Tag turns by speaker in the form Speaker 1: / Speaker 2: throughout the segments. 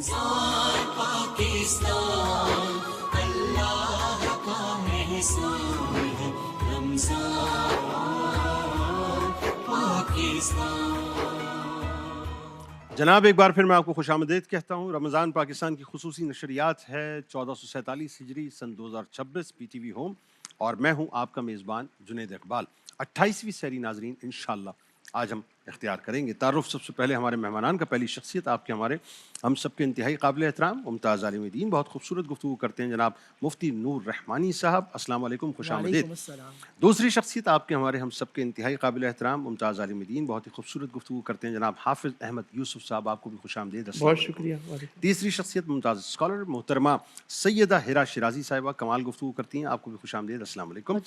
Speaker 1: رمضان پاکستان اللہ کا احسان ہے، رمضان پاکستان۔
Speaker 2: جناب ایک بار پھر میں آپ کو خوش آمدید کہتا ہوں۔ رمضان پاکستان کی خصوصی نشریات ہے 1447 ہجری سن 2026 پی ٹی وی ہوم، اور میں ہوں آپ کا میزبان جنید اقبال۔ 28ویں سحری ناظرین انشاءاللہ آج ہم اختیار کریں گے۔ تعارف سب سے پہلے ہمارے مہمانان کا، پہلی شخصیت آپ کے ہمارے ہم سب کے انتہائی قابل احترام ممتاز عالم دین، بہت خوبصورت گفتگو کرتے ہیں، جناب مفتی نور رحمانی صاحب، السلام علیکم، خوش آمدید۔ دوسری شخصیت آپ کے ہمارے ہم سب کے انتہائی قابل احترام ممتاز عالم دین، بہت ہی خوبصورت گفتگو کرتے ہیں، جناب حافظ احمد یوسف صاحب، آپ کو بھی خوش آمدید،
Speaker 3: بہت شکریہ۔
Speaker 2: تیسری شخصیت ممتاز اسکالر محترمہ سیدہ ہیرا شیرازی صاحبہ، کمال گفتگو کرتی ہیں، آپ کو بھی خوش آمدید، السلام علیکم۔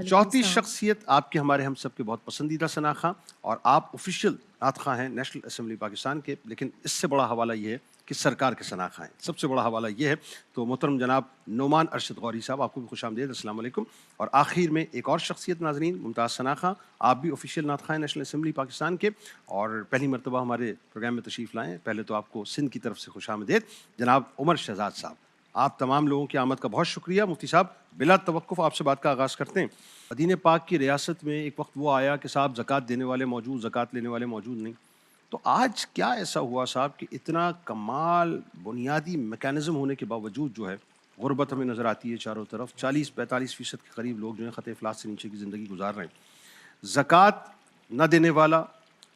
Speaker 2: چوتھی شخصیت آپ کے ہمارے ہم سب کے بہت پسندیدہ ثنا خواں، اور آپ آفیشیل نعت خواں ہیں نیشنل اسمبلی پاکستان کے، لیکن اس سے بڑا حوالہ یہ ہے کہ سرکار کے ثنا خواں ہیں، سب سے بڑا حوالہ یہ ہے۔ تو محترم جناب نعمان ارشد غوری صاحب، آپ کو بھی خوش آمدید، السلام علیکم۔ اور آخر میں ایک اور شخصیت ناظرین، ممتاز ثنا خواں، آپ بھی آفیشیل نعت خواں ہیں نیشنل اسمبلی پاکستان کے، اور پہلی مرتبہ ہمارے پروگرام میں تشریف لائیں۔ پہلے تو آپ کو سندھ کی طرف سے خوش آمدید، جناب عمر شہزاد صاحب۔ آپ تمام لوگوں کی آمد کا بہت شکریہ۔ مفتی صاحب بلا توقف آپ سے بات کا آغاز کرتے ہیں۔ مدینہ پاک کی ریاست میں ایک وقت وہ آیا کہ صاحب زکوٰۃ دینے والے موجود، زکوٰۃ لینے والے موجود نہیں، تو آج کیا ایسا ہوا صاحب کہ اتنا کمال بنیادی میکانزم ہونے کے باوجود جو ہے غربت ہمیں نظر آتی ہے چاروں طرف، 40-45% کے قریب لوگ جو ہیں خط افلاس سے نیچے کی زندگی گزار رہے ہیں، زکوٰۃ نہ دینے والا،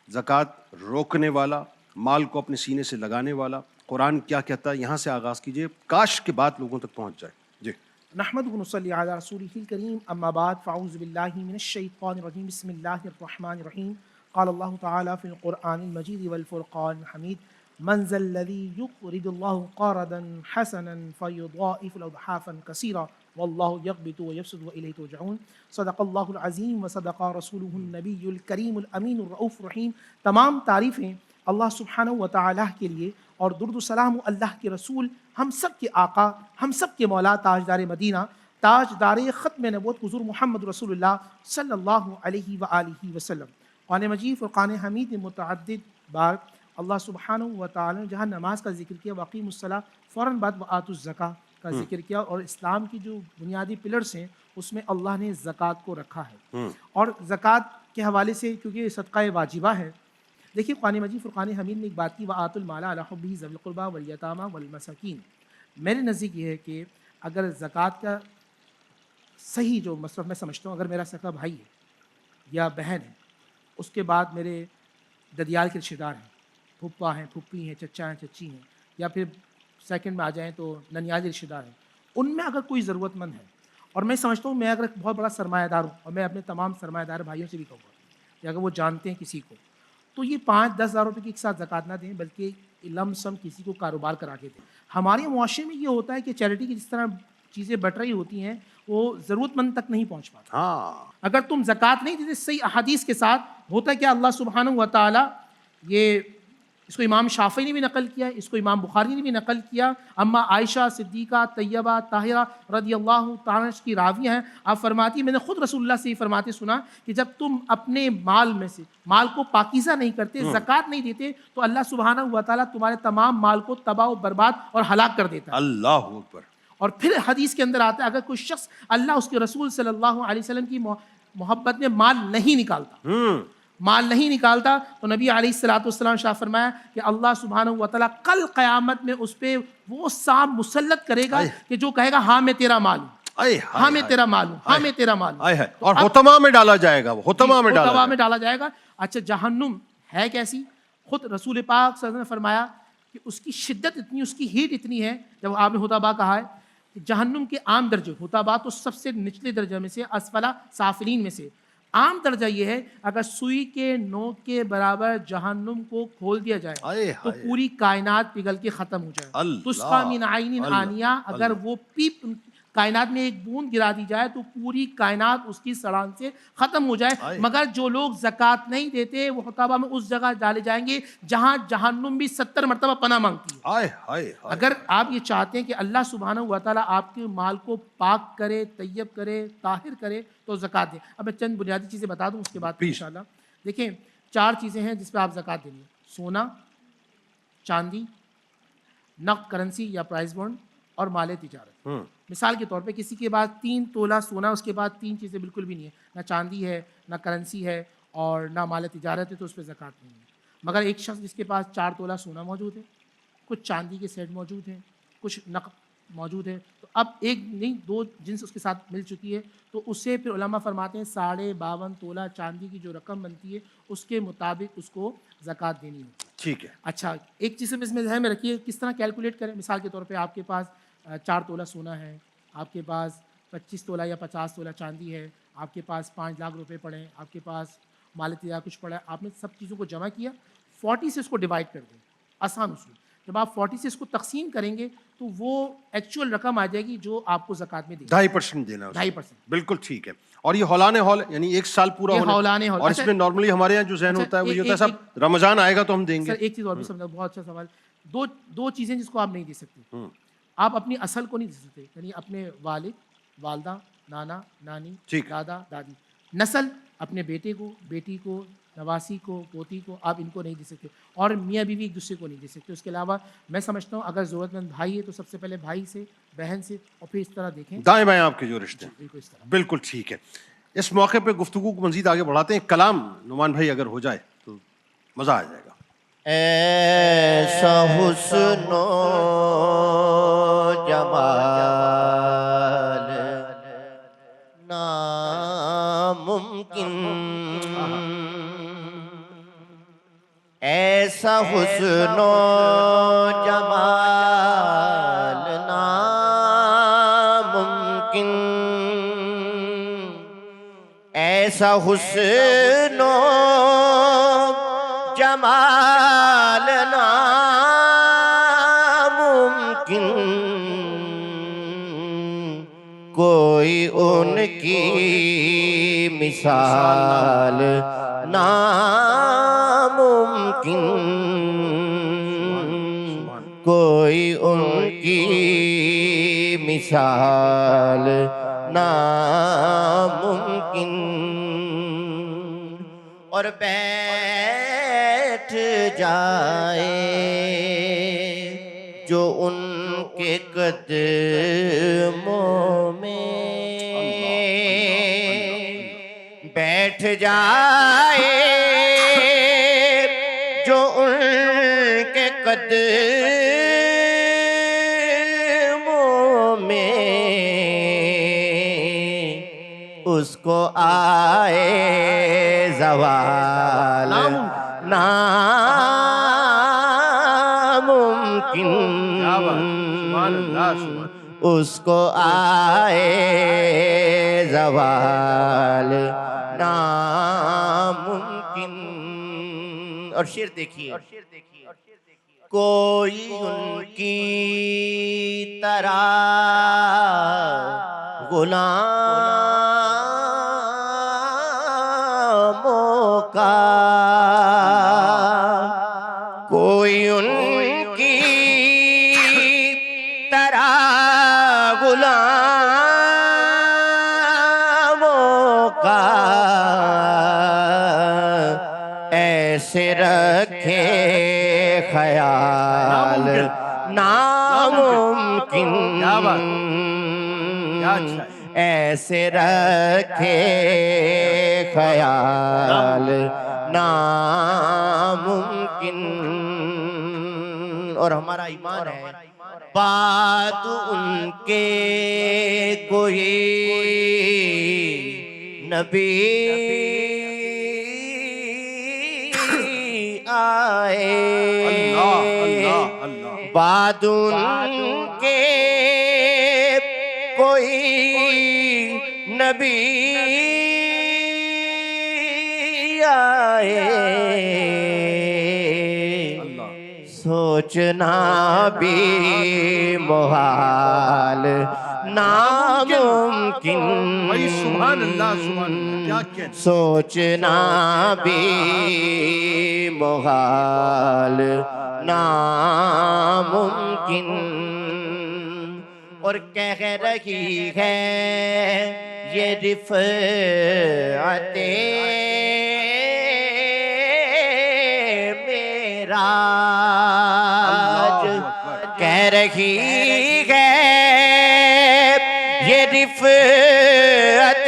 Speaker 2: زکوٰۃ روکنے والا، مال کو اپنے سینے سے لگانے والا، قرآن کیا کہتا ہے، یہاں سے آغاز کیجئے، کاش کے بات لوگوں تک پہنچ جائے۔ جی
Speaker 3: نحمدہ ونصلی علی رسولہ الکریم، اما بعد فاعوذ باللہ من الشیطان الرجیم، بسم اللہ الرحمن الرحیم۔ قال اللہ تعالی فی القرآن المجید والفرقان الحمید، من ذا الذی یقرض اللہ قرضا حسنا فیضاعف له اضعافا کثیرا واللہ یقبض ویبسط والیہ ترجعون۔ صدق اللہ العظیم وصدق رسولہ النبی الکریم الامین الرؤوف الرحیم۔ تمام تعریفیں اللہ سبحانہ و تعالیٰ کے لیے، اور درود و سلام اللہ کے رسول، ہم سب کے آقا، ہم سب کے مولا، تاجدار مدینہ، تاجدار ختم نبوت حضور محمد رسول اللہ صلی اللہ علیہ وآلہ وسلم۔ قرآن مجید فرقان حمید میں متعدد بار اللہ سبحانہ و تعالیٰ نے جہاں نماز کا ذکر کیا، واقیم الصلاۃ، فوراً بعد وآتوا الزکوٰۃ کا ذکر کیا، اور اسلام کی جو بنیادی پلرز ہیں اس میں اللہ نے زکوٰۃ کو رکھا ہے۔ اور زکوٰۃ کے حوالے سے کیونکہ یہ صدقہ واجبہ ہے، دیکھیے قرآن مجید فرقان حمید نے ایک بات کی، وآتوا المال علی حبہ ذوی القربى والیتامى والمساکین۔ میرے نزدیک یہ ہے کہ اگر زکوٰۃ کا صحیح جو مصرف میں سمجھتا ہوں، اگر میرا سگا بھائی ہے یا بہن ہے، اس کے بعد میرے ددیال کے رشتہ دار ہیں، پھپھا ہیں، پھپھی ہیں، چچا ہیں، چچی ہیں، یا پھر سیکنڈ میں آ جائیں تو ننیال کے رشتہ دار ہیں، ان میں اگر کوئی ضرورت مند ہے، اور میں سمجھتا ہوں میں اگر ایک بہت بڑا سرمایہ دار ہوں، اور میں اپنے تمام سرمایہ دار بھائیوں سے بھی کہوں گا کہ اگر وہ جانتے ہیں کسی کو، تو یہ 5-10 ہزار روپے کی ایک ساتھ زکوٰۃ نہ دیں، بلکہ لم سم کسی کو کاروبار کرا کے دیں۔ ہمارے معاشرے میں یہ ہوتا ہے کہ چیریٹی کی جس طرح چیزیں بٹ رہی ہوتی ہیں وہ ضرورت مند تک نہیں پہنچ پاتا۔ اگر تم زکوٰۃ نہیں دیتے، صحیح احادیث کے ساتھ ہوتا ہے کہ اللہ سبحانہ و تعالیٰ، یہ اس کو امام شافعی نے بھی نقل کیا ہے، اس کو امام بخاری نے بھی نقل کیا، اما عائشہ صدیقہ طیبہ طاہرہ رضی اللہ تعالیٰ کی راوی ہیں، آپ فرماتی میں نے خود رسول اللہ سے یہ فرماتے سنا کہ جب تم اپنے مال میں سے مال کو پاکیزہ نہیں کرتے، زکوٰۃ نہیں دیتے، تو اللہ سبحانہ و تعالیٰ تمہارے تمام مال کو تباہ و برباد اور ہلاک کر دیتا ہے۔
Speaker 2: اللہ اکبر۔
Speaker 3: اور پھر حدیث کے اندر آتا ہے اگر کوئی شخص اللہ اس کے رسول صلی اللہ علیہ وسلم کی محبت میں مال نہیں نکالتا تو نبی علیہ الصلوۃ والسلام شاہ فرمایا کہ اللہ سبحانہ و تعالیٰ کل قیامت میں اس پہ وہ سانپ مسلط کرے گا کہ جو کہے گا ہاں میں تیرا مال ہوں، ہاں میں تیرا مال ہوں، ہاں میں تیرا مال ہوں،
Speaker 2: اور حطمہ میں ڈالا جائے گا،
Speaker 3: حطمہ میں ڈالا جائے گا۔ اچھا جہنم ہے کیسی؟ خود رسول پاک صلی اللہ علیہ وسلم نے فرمایا کہ اس کی شدت اتنی، اس کی ہیٹ اتنی ہے، جب آپ نے حطبہ کہا ہے کہ جہنم کے عام درجے، حطبہ تو سب سے نچلے درجے میں سے، اسفلا سافلین میں سے، عام درجہ یہ ہے اگر سوئی کے نوک کے برابر جہنم کو کھول دیا جائے تو پوری کائنات پگھل کے ختم ہو جائے۔ تسقیٰ من عین آنیہ، اگر وہ پیپ کائنات میں ایک بوند گرا دی جائے تو پوری کائنات اس کی سڑان سے ختم ہو جائے۔ مگر جو لوگ زکوٰۃ نہیں دیتے وہ حطبہ میں اس جگہ ڈالے جائیں گے جہاں جہنم بھی 70 مرتبہ پناہ مانگتی ہے۔ اگر آپ یہ چاہتے ہیں کہ اللہ سبحانہ و تعالیٰ آپ کے مال کو پاک کرے، طیب کرے، طاہر کرے تو زکوٰۃ دیں۔ اب میں چند بنیادی چیزیں بتا دوں، اس کے بعد انشاءاللہ دیکھیں 4 چیزیں ہیں جس پہ آپ زکوٰۃ دیں گے: سونا، چاندی، نقد کرنسی یا پرائز بانڈ اور مال تجارت. مثال کے طور پہ کسی کے پاس 3 تولہ سونا، اس کے بعد 3 چیزیں بالکل بھی نہیں ہے، نہ چاندی ہے، نہ کرنسی ہے اور نہ مال تجارت ہے، تو اس پہ زکوٰۃ نہیں ہے. مگر ایک شخص جس کے پاس 4 تولہ سونا موجود ہے، کچھ چاندی کے سیٹ موجود ہیں، کچھ نقد موجود ہے، تو اب ایک نہیں 2 جنس اس کے ساتھ مل چکی ہے، تو اسے پھر علماء فرماتے ہیں 52.5 تولہ چاندی کی جو رقم بنتی ہے اس کے مطابق اس کو زکوٰۃ دینی ہوتی ہے.
Speaker 2: ٹھیک ہے.
Speaker 3: اچھا، ایک چیز اس میں ذہن میں رکھیے کس طرح کیلکولیٹ کریں. مثال کے طور پہ آپ کے پاس 4 تولہ سونا ہے، آپ کے پاس 25 تولہ یا 50 تولہ چاندی ہے، آپ کے پاس 5 لاکھ روپے پڑے ہیں، آپ کے پاس مال تجارت کچھ پڑا ہے، آپ نے سب چیزوں کو جمع کیا، 40 سے اس کو ڈیوائڈ کر دیں. آسان اصول. جب آپ 40 سے اس کو تقسیم کریں گے تو وہ ایکچوئل رقم آ جائے گی جو آپ کو زکوٰۃ میں دیں.
Speaker 2: 2.5% دینا.
Speaker 3: 2.5%.
Speaker 2: بالکل ٹھیک ہے. اور یہ ہولان ہال یعنی 1 سال پورا ہونے، اور اس میں نارملی ہمارے یہاں جو ذہن ہوتا ہے وہ یہ ہوتا ہے صاحب رمضان آئے گا تو ہم دیں گے.
Speaker 3: سر ایک چیز اور بھی سمجھا، بہت اچھا سوال. دو چیزیں جس کو آپ نہیں دے سکتے. آپ اپنی اصل کو نہیں دے سکتے، یعنی اپنے والد، والدہ، نانا، نانی، دادا، دادی. نسل اپنے بیٹے کو، بیٹی کو، نواسی کو، پوتی کو، آپ ان کو نہیں دے سکتے. اور میاں بیوی ایک دوسرے کو نہیں دے سکتے. اس کے علاوہ میں سمجھتا ہوں اگر ضرورت مند بھائی ہے تو سب سے پہلے بھائی سے، بہن سے، اور پھر اس طرح دیکھیں
Speaker 2: دائیں بائیں آپ کے جو رشتے.
Speaker 3: بالکل اس طرح.
Speaker 2: بالکل ٹھیک ہے. اس موقع پہ گفتگو کو مزید آگے بڑھاتے ہیں. کلام نعمان بھائی اگر ہو جائے تو مزہ آ جائے گا.
Speaker 4: ایسا حسن و جمال ناممکن، ایسا حسن و جمال ناممکن، ایسا حسن و جمال ناممکن، کوئی ان کی مثال ناممکن، کوئی ان کی مثال ناممکن. اور بیٹھ جائے جو ان کے قدموں میں، بیٹھ جائے جو ان کے قدموں میں، اس کو آئے زوال ناممکن، اس کو آئے زوال ناممکن. اور شعر دیکھیے، کوئی ان کی طرح غلاموں کا، کوئی ان کی طرح غلاموں کا ایسے رکھے خیال ناممکن، ایسے رکھے خیال ناممکن. اور ہمارا ایمان ہے بات ان کے کوئی نبی آئے، بعد ان کے کوئی نبی آئے، سوچنا بھی محال ناممکن، سوچنا بھی محال ناممکن. اور کہہ رہی ہے یہ رفعت معراج، کہہ رہی ہے یہ رفعت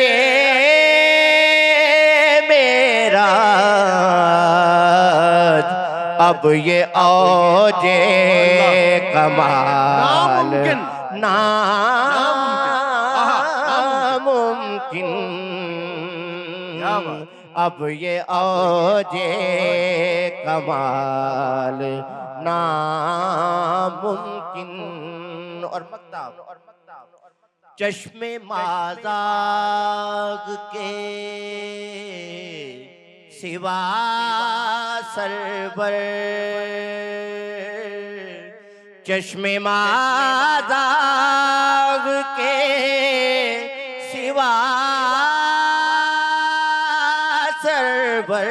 Speaker 4: معراج، اب یہ اوج کمال ناممکن، اب یہ اوج کمال ناممکن۔ اور مکتاب چشم مازاغ کے سوا سرور، چشم مازاغ کے سوا سرور،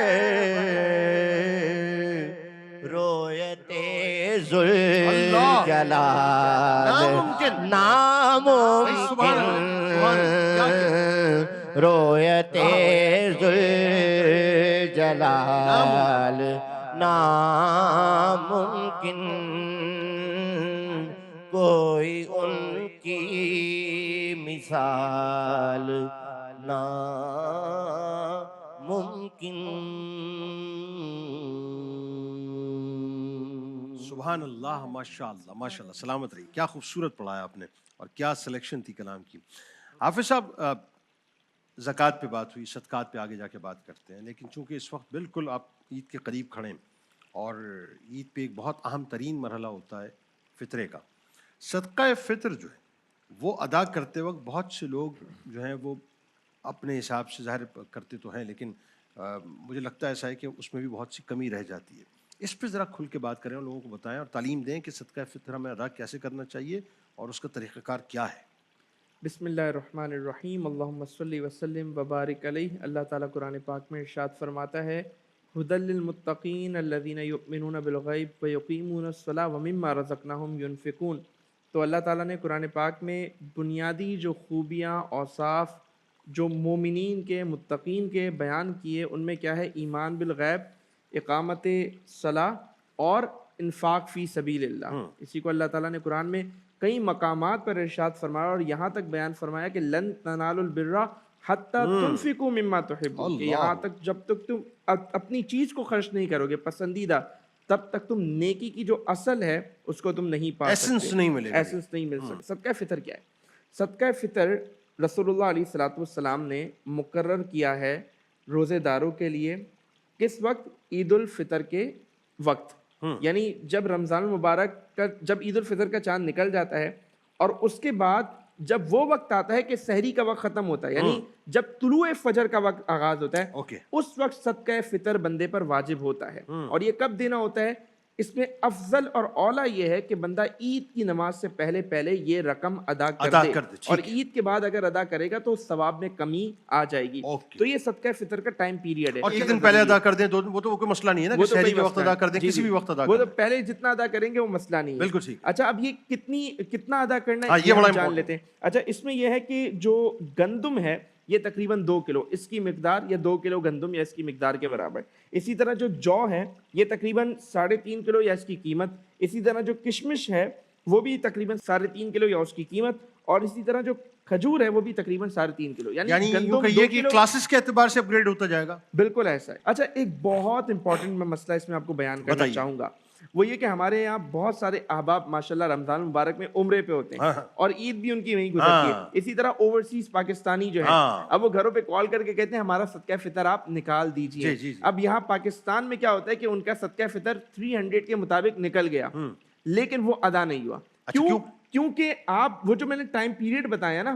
Speaker 4: رویتے ذوالجلال ناممکن، رویتے ذوالجلال ناممکن، کوئی ان کی مثال ناممکن۔
Speaker 2: سبحان اللہ، ماشاء اللہ ماشاء اللہ، سلامت رہی، کیا خوبصورت پڑھایا آپ نے اور کیا سلیکشن تھی کلام کی۔ حافظ صاحب، زکوٰۃ پہ بات ہوئی، صدقات پہ آگے جا کے بات کرتے ہیں، لیکن چونکہ اس وقت بالکل آپ عید کے قریب کھڑے ہیں اور عید پہ ایک بہت اہم ترین مرحلہ ہوتا ہے فطرے کا۔ صدقہ فطر جو ہے وہ ادا کرتے وقت بہت سے لوگ جو ہیں وہ اپنے حساب سے ظاہر کرتے تو ہیں، لیکن مجھے لگتا ہے ایسا ہے کہ اس میں بھی بہت سی کمی رہ جاتی ہے۔ اس پہ ذرا کھل کے بات کریں اور لوگوں کو بتائیں اور تعلیم دیں کہ صدقہ فطر ہمیں ادا کیسے کرنا چاہیے اور اس کا طریقہ کار کیا ہے۔
Speaker 5: بسم اللہ الرحمن الرحیم، اللہم صلی وسلم وبارک علیہ۔ اللہ تعالیٰ قرآن پاک میں ارشاد فرماتا ہے ھدی للمتقین الذین یؤمنون بالغیب ویقیمون الصلاۃ ومما رزقناہم ینفقون۔ تو اللہ تعالیٰ نے قرآن پاک میں بنیادی جو خوبیاں، اوصاف جو مومنین کے، متقین کے بیان کیے، ان میں کیا ہے؟ ایمان بالغیب، اقامت صلاح اور انفاق فی سبیل اللہ۔ اسی کو اللہ تعالیٰ نے قرآن میں کئی مقامات پر ارشاد فرمایا اور یہاں تک بیان فرمایا کہ لن تنالوا البر حتی تنفقوا مما تحبون، کہ یہاں تک جب تک تم اپنی چیز کو خرچ نہیں کرو گے پسندیدہ، تب تک تم نیکی کی جو اصل ہے اس کو تم نہیں پا سکتے،
Speaker 2: ایسنس نہیں ملے گا،
Speaker 5: ایسنس نہیں مل سکتا۔ صدقہ فطر کیا ہے؟ صدقہ فطر رسول اللہ علیہ السلام نے مقرر کیا ہے روزے داروں کے لیے، کس وقت؟ عید الفطر کے وقت، یعنی جب رمضان المبارک کا، جب عید الفطر کا چاند نکل جاتا ہے اور اس کے بعد جب وہ وقت آتا ہے کہ سحری کا وقت ختم ہوتا ہے، یعنی جب طلوع فجر کا وقت آغاز ہوتا ہے، اس وقت صدقہ فطر بندے پر واجب ہوتا ہے۔ اور یہ کب دینا ہوتا ہے؟ اس میں افضل اور اولیٰ یہ ہے کہ بندہ عید کی نماز سے پہلے یہ رقم ادا کر دے، اور عید کے بعد اگر ادا کرے گا تو ثواب میں کمی آ جائے گی۔ تو یہ صدقہ فطر کا ٹائم پیریڈ ہے،
Speaker 2: اور ایک دن پہلے ادا کر دیں وہ تو کوئی مسئلہ نہیں ہے نا، کہ سحری کے وقت ادا کر دیں، کسی بھی وقت ادا کر دیں،
Speaker 5: وہ تو پہلے جتنا ادا کریں گے وہ مسئلہ نہیں ہے۔
Speaker 2: بالکل ٹھیک۔
Speaker 5: اچھا، اب یہ کتنا ادا کرنا ہے
Speaker 2: یہ بڑا
Speaker 5: جان لیتے ہیں۔ اچھا، اس میں یہ ہے کہ جو گندم ہے یہ تقریباً 2 کلو، اس کی مقدار، یا 2 کلو گندم یا اس کی مقدار کے برابر۔ اسی طرح جو جو ہے یہ تقریباً 3.5 کلو یا اس کی قیمت۔ اسی طرح جو کشمش ہے وہ بھی تقریباً 3.5 کلو یا اس کی قیمت، اور اسی طرح جو کھجور ہے وہ بھی تقریباً 3.5 کلو، یعنی
Speaker 2: گندم یہ کہ کلاسز کے اعتبار سے اپگریڈ ہوتا جائے گا۔
Speaker 5: بالکل ایسا ہے۔ اچھا، ایک بہت امپورٹنٹ میں مسئلہ اس میں آپ کو بیان کرنا چاہوں گا، وہ یہ کہ ہمارے یہاں بہت سارے احباب ماشاءاللہ رمضان المبارک میں عمرے پہ ہوتے ہیں اور عید بھی ان کی وہیں گزرتی ہے۔ اسی طرح اوورسیز پاکستانی جو ہیں، اب وہ گھروں پہ کال کر کے کہتے ہیں ہمارا صدقہ فطر آپ نکال دیجئے۔ اب یہاں پاکستان میں کیا ہوتا ہے کہ ان کا صدقہ فطر 300 کے مطابق نکل گیا، لیکن وہ ادا نہیں ہوا۔ کیوں؟ کیونکہ آپ وہ جو میں نے ٹائم پیریڈ بتایا نا،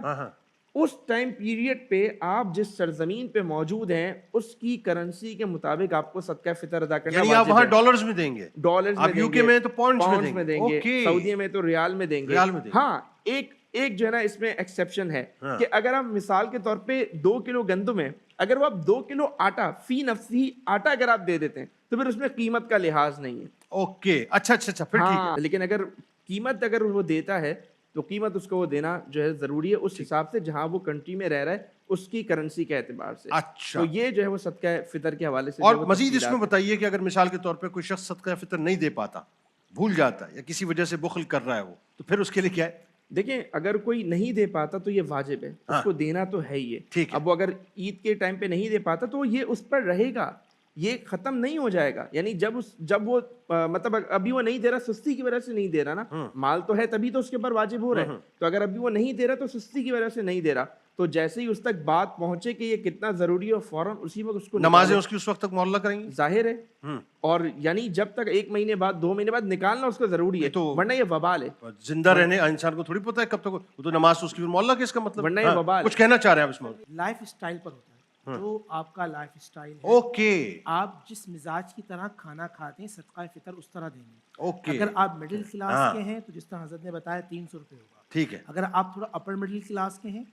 Speaker 5: اس ٹائم پیریڈ پہ آپ جس سرزمین پہ موجود ہیں اس کی کرنسی کے مطابق آپ کو صدقہ فطر ادا کرنا
Speaker 2: یعنی آپ وہاں ڈالرز میں دیں گے،
Speaker 5: ڈالرز میں
Speaker 2: یو کے میں تو پاؤنڈز
Speaker 5: میں دیں گے، سعودی میں تو ریال میں دیں گے۔ ہاں، ایک جو ہے نا اس میں ایکسیپشن ہے کہ اگر آپ مثال کے طور پہ 2 کلو گندم ہے، اگر وہ آپ 2 کلو آٹا فی نفسی آٹا اگر آپ دے دیتے ہیں تو پھر اس میں قیمت کا لحاظ نہیں ہے۔
Speaker 2: اوکے، اچھا، پھر ٹھیک ہے۔
Speaker 5: لیکن اگر قیمت اگر وہ دیتا ہے تو قیمت اس کو وہ دینا جو ہے ضروری ہے اس حساب سے جہاں وہ کنٹری میں رہ رہا ہے اس کی کرنسی کے اعتبار سے۔
Speaker 2: اچھا،
Speaker 5: تو یہ جو ہے وہ صدقہ فطر کے حوالے سے۔
Speaker 2: اور مزید اس میں بتائیے کہ اگر مثال کے طور پہ کوئی شخص صدقہ فطر نہیں دے پاتا بھول جاتا ہے یا کسی وجہ سے بخل کر رہا ہے وہ، تو پھر اس کے لیے کیا ہے؟
Speaker 5: دیکھیں اگر کوئی نہیں دے پاتا تو یہ واجب ہے، اس کو دینا تو ہے ہی ہے.
Speaker 2: ٹھیک ہے.
Speaker 5: اب وہ اگر عید کے ٹائم پہ نہیں دے پاتا تو یہ اس پر رہے گا، یہ ختم نہیں ہو جائے گا. یعنی جب وہ مطلب ابھی وہ نہیں دے رہا، سستی کی وجہ سے نہیں دے رہا نا، مال تو ہے تبھی تو اس کے اوپر واجب ہو رہا ہے. تو اگر ابھی وہ نہیں دے رہا تو سستی کی وجہ سے نہیں دے رہا، تو جیسے ہی اس تک بات پہنچے کہ یہ کتنا ضروری ہے فوراً اسی وقت اس کو
Speaker 2: نمازیں اس کی اس وقت تک معلّق کریں گی،
Speaker 5: ظاہر ہے. اور یعنی جب تک 1 مہینے بعد 2 مہینے بعد نکالنا اس کو ضروری ہے، ورنہ یہ وبال ہے.
Speaker 2: زندہ رہنے انسان کو تھوڑی پتہ ہے کب تک وہ تو نماز تو اس کی پھر معلّق ہے، اس کا مطلب
Speaker 5: ورنہ یہ وبال
Speaker 2: کچھ کہنا چاہ رہے ہیں آپ اس میں؟
Speaker 3: لائف اسٹائل پر ہوتا ہے، جو آپ کا لائف اسٹائل ہے،
Speaker 2: اوکے،
Speaker 3: آپ جس مزاج کی طرح کھانا کھاتے ہیں صدقہ فطر اس طرح دیں گے.
Speaker 2: اوکے،
Speaker 3: اگر آپ مڈل کلاس کے ہیں تو جس طرح حضرت نے بتایا 300 روپے ہوگا.
Speaker 2: ٹھیک ہے.
Speaker 3: اگر آپ تھوڑا اپر مڈل کلاس کے ہیں،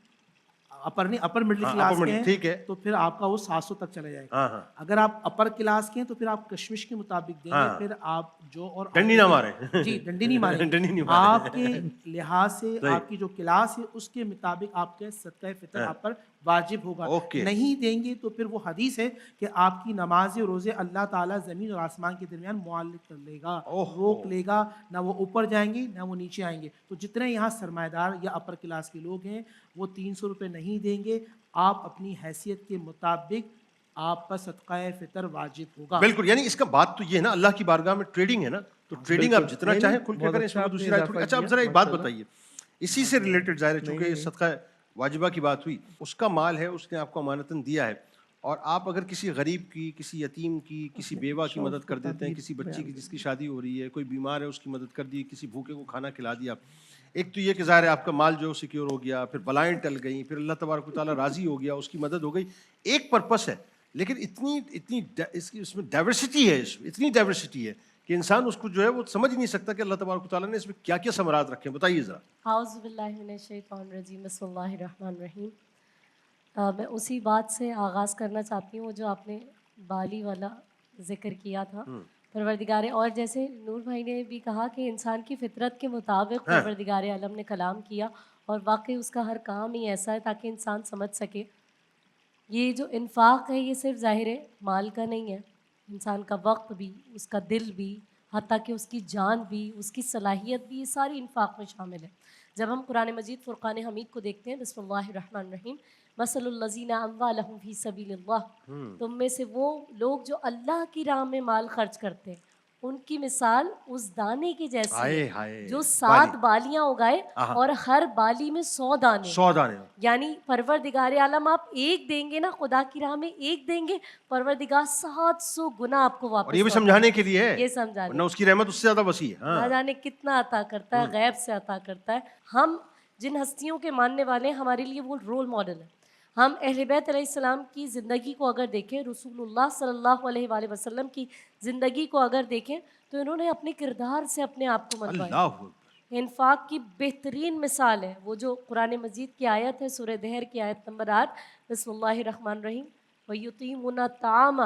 Speaker 3: اپر مڈل کلاس کے
Speaker 2: ٹھیک ہے،
Speaker 3: ہیں تو پھر آپ کا وہ 700 تک چلا جائے گا.
Speaker 2: ہاں ہاں،
Speaker 3: اگر آپ اپر کلاس کے ہیں تو پھر آپ کشمش کے مطابق دیں گے. پھر آپ جو اور
Speaker 2: ڈنڈی نہ مارے،
Speaker 3: جی ڈنڈی نہیں مارے،
Speaker 2: ڈنڈی نہیں مارے.
Speaker 3: آپ کے لحاظ سے آپ کی جو کلاس ہے اس کے مطابق آپ کے صدقہ فطر آپ پر واجب ہوگا. نہیں دیں گے تو پھر وہ حدیث ہے کہ آپ کی نماز روزے اللہ تعالیٰ زمین اور آسمان کے درمیان معلق کر لے گا، روک لے گا. نہ وہ اوپر جائیں گے نہ وہ نیچے آئیں گے. تو جتنے یہاں سرمایہ دار یا اپر کلاس کے لوگ ہیں وہ 300 روپے نہیں دیں گے. آپ اپنی حیثیت کے مطابق آپ پر صدقہ فطر واجب ہوگا.
Speaker 2: بالکل. یعنی اس کا بات تو یہ ہے نا، اللہ کی بارگاہ میں ٹریڈنگ ہے نا، تو ٹریڈنگ آپ جتنا چاہیں کھل کے کریں. اس میں دوسری رائے تھوڑی. اچھا اب ذرا ایک بات بتائیے اسی سے ریلیٹڈ، ظاہر ہے چونکہ یہ صدقہ واجبہ کی بات ہوئی، اس کا مال ہے، اس نے آپ کو امانتاً دیا ہے، اور آپ اگر کسی غریب کی، کسی یتیم کی، کسی بیوہ کی مدد کر دیتے ہیں، کسی بچی کی جس کی شادی ہو رہی ہے، کوئی بیمار ہے اس کی مدد کر دی، کسی بھوکے کو کھانا کھلا دیا، ایک تو یہ کہ ظاہر ہے آپ کا مال جو سیکیور ہو گیا، پھر بلائیں ٹل گئیں، پھر اللہ تبارک و تعالیٰ راضی ہو گیا، اس کی مدد ہو گئی، ایک پرپس ہے. لیکن اتنی اس میں ڈائیورسٹی ہے، اتنی ڈائیورسٹی ہے کہ انسان اس کو جو ہے وہ سمجھ نہیں سکتا کہ اللہ تبارک و تعالیٰ نے اس میں کیا کیا ثمرات رکھے ہیں. بتائیے ذرا.
Speaker 6: اعوذ باللہ من الشیطان الرجیم، بسم اللہ الرحمن الرحیم. میں اسی بات سے آغاز کرنا چاہتی ہوں جو آپ نے بالی والا ذکر کیا تھا، پروردگار. اور جیسے نور بھائی نے بھی کہا کہ انسان کی فطرت کے مطابق پروردگار عالم نے کلام کیا، اور واقعی اس کا ہر کام ہی ایسا ہے تاکہ انسان سمجھ سکے. یہ جو انفاق ہے یہ صرف ظاہر مال کا نہیں ہے، انسان کا وقت بھی، اس کا دل بھی، حتیٰ کہ اس کی جان بھی، اس کی صلاحیت بھی، یہ ساری انفاق میں شامل ہے. جب ہم قرآن مجید فرقان حمید کو دیکھتے ہیں، بسم اللہ الرحمن الرحیم، مثل الذین اموالہم فی سبیل اللہ، تم میں سے وہ لوگ جو اللہ کی راہ میں مال خرچ کرتے ہیں، ان کی مثال اس دانے کی جیسی ہے جو 7 بالیاں اگائے اور ہر بالی میں 100 دانے. یعنی پروردگار عالم آپ ایک دیں گے نا خدا کی راہ میں، ایک دیں گے، پروردگار 700 گنا آپ کو واپس.
Speaker 2: اور یہ بھی سمجھانے کے لیے ہے،
Speaker 6: یہ سمجھانے،
Speaker 2: ورنہ اس کی رحمت اس سے زیادہ وسیع ہے.
Speaker 6: نہ جانے کتنا عطا کرتا ہے، غیب سے عطا کرتا ہے. ہم جن ہستیوں کے ماننے والے ہیں ہمارے لیے وہ رول ماڈل ہے. ہم اہل بیت علیہ السلام کی زندگی کو اگر دیکھیں، رسول اللہ صلی اللہ علیہ وآلہ وسلم کی زندگی کو اگر دیکھیں تو انہوں نے اپنے کردار سے اپنے آپ کو منوایا. انفاق کی بہترین مثال ہے وہ جو قرآن مجید کی آیت ہے، سورہ دہر کی آیت نمبر 8، بسم اللہ الرحمن الرحیم، وَيُطِيمُونَ الطَّعَامَ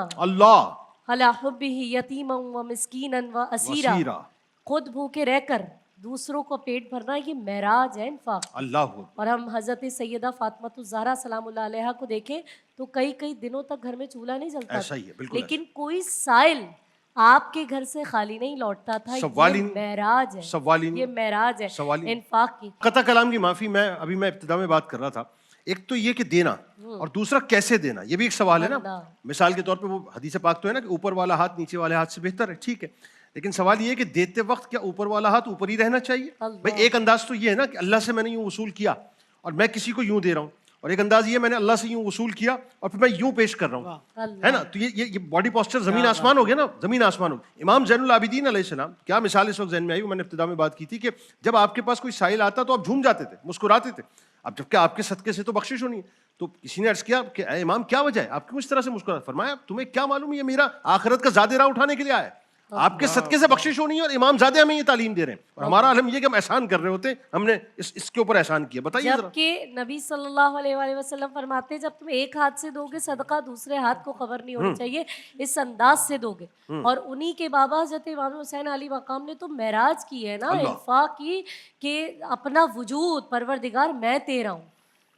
Speaker 6: عَلَىٰ حُبِّهِ یتیما ومسکینا واسیرا. خود بھوکے رہ کر دوسروں کو پیٹ بھرنا، یہ معراج ہے انفاق.
Speaker 2: اللہ.
Speaker 6: اور ہم حضرت سیدہ فاطمہ الزہرا سلام اللہ علیہا کو دیکھیں تو کئی دنوں تک گھر میں چولہا نہیں جلتا تھا، لیکن کوئی سائل آپ کے گھر سے خالی نہیں لوٹتا تھا. یہ معراج ہے، یہ معراج ہے انفاق کی.
Speaker 2: قطع کلام کی معافی، میں ابتدا میں بات کر رہا تھا، ایک تو یہ کہ دینا، اور دوسرا کیسے دینا، یہ بھی ایک سوال ہے نا. مثال کے طور پہ وہ حدیث پاک تو ہے نا کہ اوپر والا ہاتھ نیچے والے ہاتھ سے بہتر ہے، ٹھیک ہے، لیکن سوال یہ ہے کہ دیتے وقت کیا اوپر والا ہاتھ اوپر ہی رہنا چاہیے؟ بھائی ایک انداز تو یہ ہے نا کہ اللہ سے میں نے یوں وصول کیا اور میں کسی کو یوں دے رہا ہوں، اور ایک انداز یہ میں نے اللہ سے یوں وصول کیا اور پھر میں یوں پیش کر رہا ہوں، ہے نا. تو یہ باڈی پوسچر زمین آسمان ہو گیا نا، زمین آسمان ہو گیا. امام زین العابدین علیہ السلام، کیا مثال اس وقت ذہن میں آئی، میں نے ابتدا میں بات کی تھی کہ جب آپ کے پاس کوئی سائل آتا تو آپ جھوم جاتے تھے، مسکراتے تھے. اب جبکہ آپ کے صدقے سے تو بخشش ہونی ہے، تو کسی نے عرض کیا کہ اے امام کیا وجہ ہے، آپ کیوں اس طرح سے مسکراتے؟ فرمایا تمہیں کیا معلوم یہ میرا آخرت کا زیادہ راہ اٹھانے کے لیے آیا ہے، آپ کے صدقے سے بخشش ہونی ہے، اور امام زادے ہمیں یہ تعلیم دے رہے ہیں، اور ہمارا عالم یہ کہ ہم احسان کر رہے ہوتے ہیں، ہم نے اس کے اوپر احسان کیا. بتائیے ذرا.
Speaker 6: جبکہ نبی صلی اللہ علیہ وآلہ وسلم فرماتے ہیں جب تم ایک ہاتھ سے دو گے صدقہ دوسرے ہاتھ کو خبر نہیں ہونی چاہیے، اس انداز سے دو گے. اور انہی کے بابا حضرت امام حسین علی مقام نے تو معراج کی ہے نا انفاق کی، کہ اپنا وجود پروردگار میں تیرا ہوں.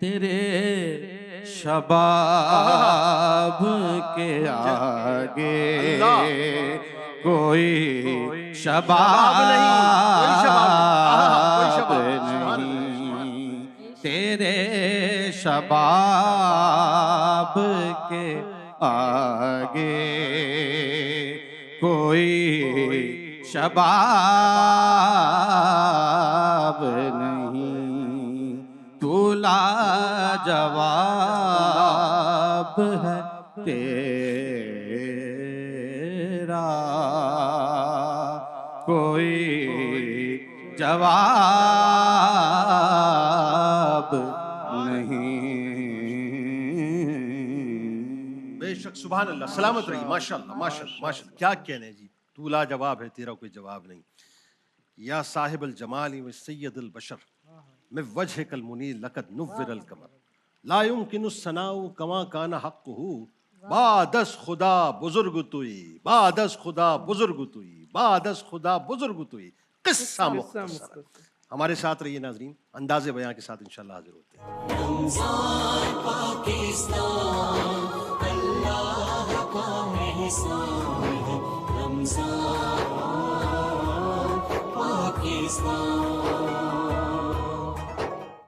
Speaker 7: تیرے شباب کے آگے کوئی شباب نہیں، تیرے شباب کے آگے کوئی شباب نہیں، تو لاجواب ہے تیرا، کوئی جواب نہیں۔
Speaker 2: بے شک، سبحان اللہ، سلامت رہی، ماشاءاللہ ماشاءاللہ ماشاءاللہ، کیا کہنے جی، تو لا جواب ہے، تیرا کوئی جواب نہیں۔ یا صاحب الجمال و سید البشر میں وجہک المنیر لقد نور القمر لا يمکن الثناء کما کان حقہ، بعد از خدا بزرگ توئی، بعد از خدا بزرگ توئی، بعد از خدا بزرگ توئی، قصہ مختصر۔ ہمارے ساتھ رہیے ناظرین، انداز بیان کے ساتھ انشاءاللہ حاضر ہوتے ہیں۔
Speaker 1: رمضان پاکستان اللہ کا احسان ہے، رمضان پاکستان